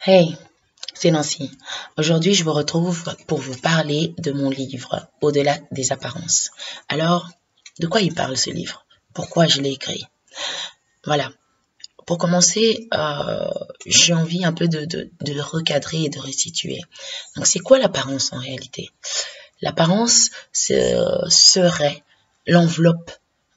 Hey, c'est Nancy. Aujourd'hui, je vous retrouve pour vous parler de mon livre Au-delà des apparences. Alors, de quoi il parle ce livre? Pourquoi je l'ai écrit? Voilà. Pour commencer, j'ai envie un peu de recadrer et de restituer. Donc, c'est quoi l'apparence en réalité? L'apparence serait l'enveloppe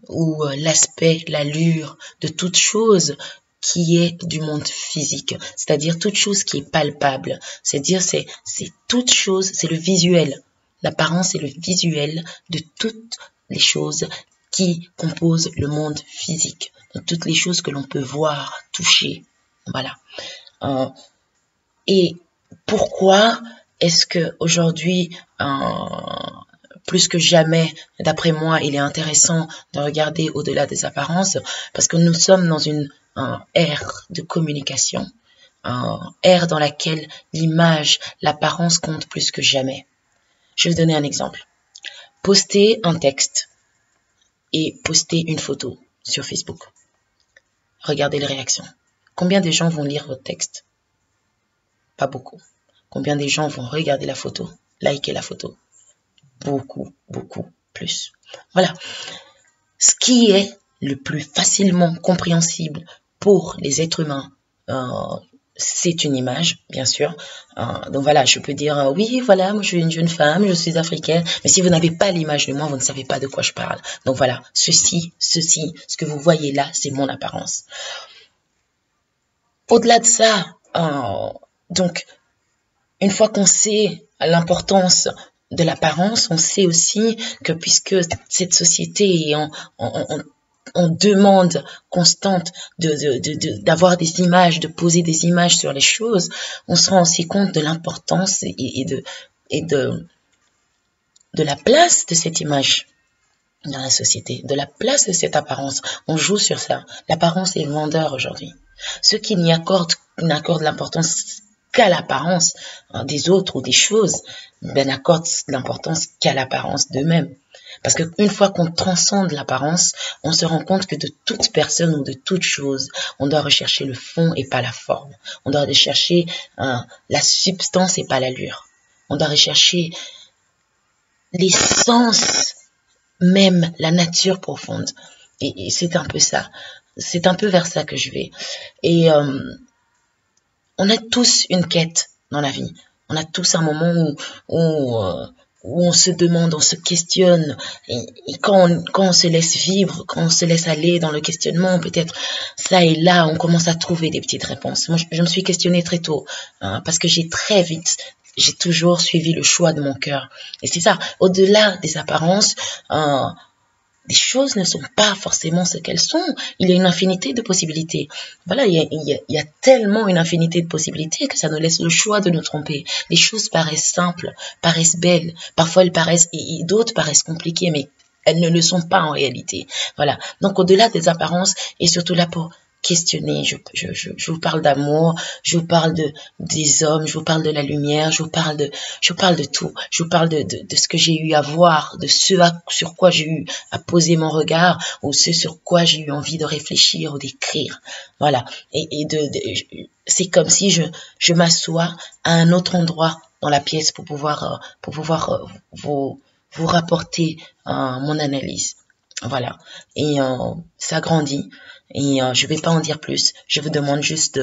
ou l'aspect, l'allure de toute chose qui est du monde physique, c'est-à-dire toute chose qui est palpable, c'est-à-dire c'est toute chose, c'est le visuel. L'apparence est le visuel de toutes les choses qui composent le monde physique, de toutes les choses que l'on peut voir, toucher. Voilà. Et pourquoi est-ce que aujourd'hui, plus que jamais, d'après moi, il est intéressant de regarder au-delà des apparences, parce que nous sommes dans une ère de communication, ère dans laquelle l'image, l'apparence compte plus que jamais. Je vais vous donner un exemple. Poster un texte et poster une photo sur Facebook. Regardez les réactions. Combien de gens vont lire votre texte? Pas beaucoup. Combien de gens vont regarder la photo, liker la photo? Beaucoup, beaucoup plus. Voilà. Ce qui est le plus facilement compréhensible pour les êtres humains, c'est une image, bien sûr. Donc voilà, je peux dire, oui, voilà, moi je suis une jeune femme, je suis africaine, mais si vous n'avez pas l'image de moi, vous ne savez pas de quoi je parle. Donc voilà, ceci, ce que vous voyez là, c'est mon apparence. Au-delà de ça, donc, une fois qu'on sait l'importance de l'apparence, on sait aussi que puisque cette société est en demande constante d'avoir des images, de poser des images sur les choses, on se rend aussi compte de l'importance et de la place de cette image dans la société, de la place de cette apparence. On joue sur ça. L'apparence est vendeur aujourd'hui. Ceux qui n'accordent l'importance qu'à l'apparence des autres ou des choses, n'accordent l'importance qu'à l'apparence d'eux-mêmes. Parce qu'une fois qu'on transcende l'apparence, on se rend compte que de toute personne ou de toute chose, on doit rechercher le fond et pas la forme. On doit rechercher la substance et pas l'allure. On doit rechercher l'essence, même la nature profonde. Et c'est un peu ça. C'est un peu vers ça que je vais. Et on a tous une quête dans la vie. On a tous un moment où on se demande, on se questionne. Et quand on se laisse vivre, quand on se laisse aller dans le questionnement, peut-être ça et là, on commence à trouver des petites réponses. Moi, je me suis questionnée très tôt, parce que j'ai toujours suivi le choix de mon cœur. Et c'est ça, au-delà des apparences, les choses ne sont pas forcément ce qu'elles sont. Il y a une infinité de possibilités. Voilà, il y a tellement une infinité de possibilités que ça nous laisse le choix de nous tromper. Les choses paraissent simples, paraissent belles. Parfois, elles paraissent, et d'autres paraissent compliquées, mais elles ne le sont pas en réalité. Voilà. Donc, au-delà des apparences, et surtout là pour questionner, je vous parle d'amour, je vous parle des hommes, je vous parle de la lumière, je vous parle de tout, je vous parle de ce que j'ai eu à voir, de ce sur quoi j'ai eu à poser mon regard, ou ce sur quoi j'ai eu envie de réfléchir ou d'écrire. Voilà. Et c'est comme si je m'assois à un autre endroit dans la pièce pour pouvoir vous rapporter mon analyse. Voilà. Et ça grandit. Et je vais pas en dire plus. Je vous demande juste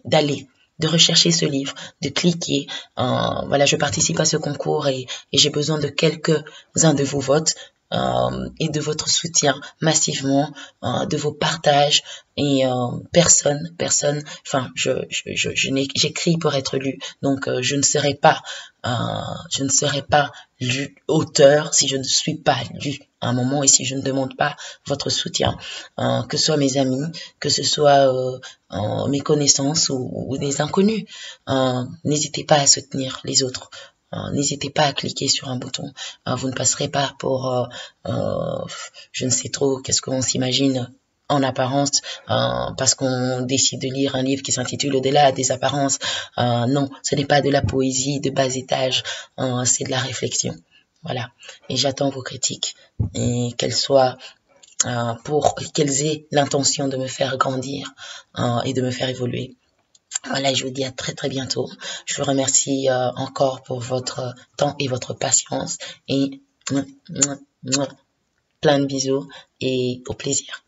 d'aller, de rechercher ce livre, de cliquer. Voilà, je participe à ce concours et j'ai besoin de quelques-uns de vos votes et de votre soutien massivement, de vos partages. Et personne, enfin, j'écris pour être lu, donc je ne serai pas auteur si je ne suis pas lu à un moment et si je ne demande pas votre soutien, que ce soit mes amis, que ce soit mes connaissances ou des inconnus. N'hésitez pas à soutenir les autres. N'hésitez pas à cliquer sur un bouton. Vous ne passerez pas pour je ne sais trop qu'est-ce qu'on s'imagine en apparence, parce qu'on décide de lire un livre qui s'intitule Au-delà des apparences. Non, ce n'est pas de la poésie de bas étage, c'est de la réflexion. Voilà. Et j'attends vos critiques, et qu'elles soient pour qu'elles aient l'intention de me faire grandir et de me faire évoluer. Voilà, je vous dis à très très bientôt. Je vous remercie encore pour votre temps et votre patience. Et plein de bisous et au plaisir.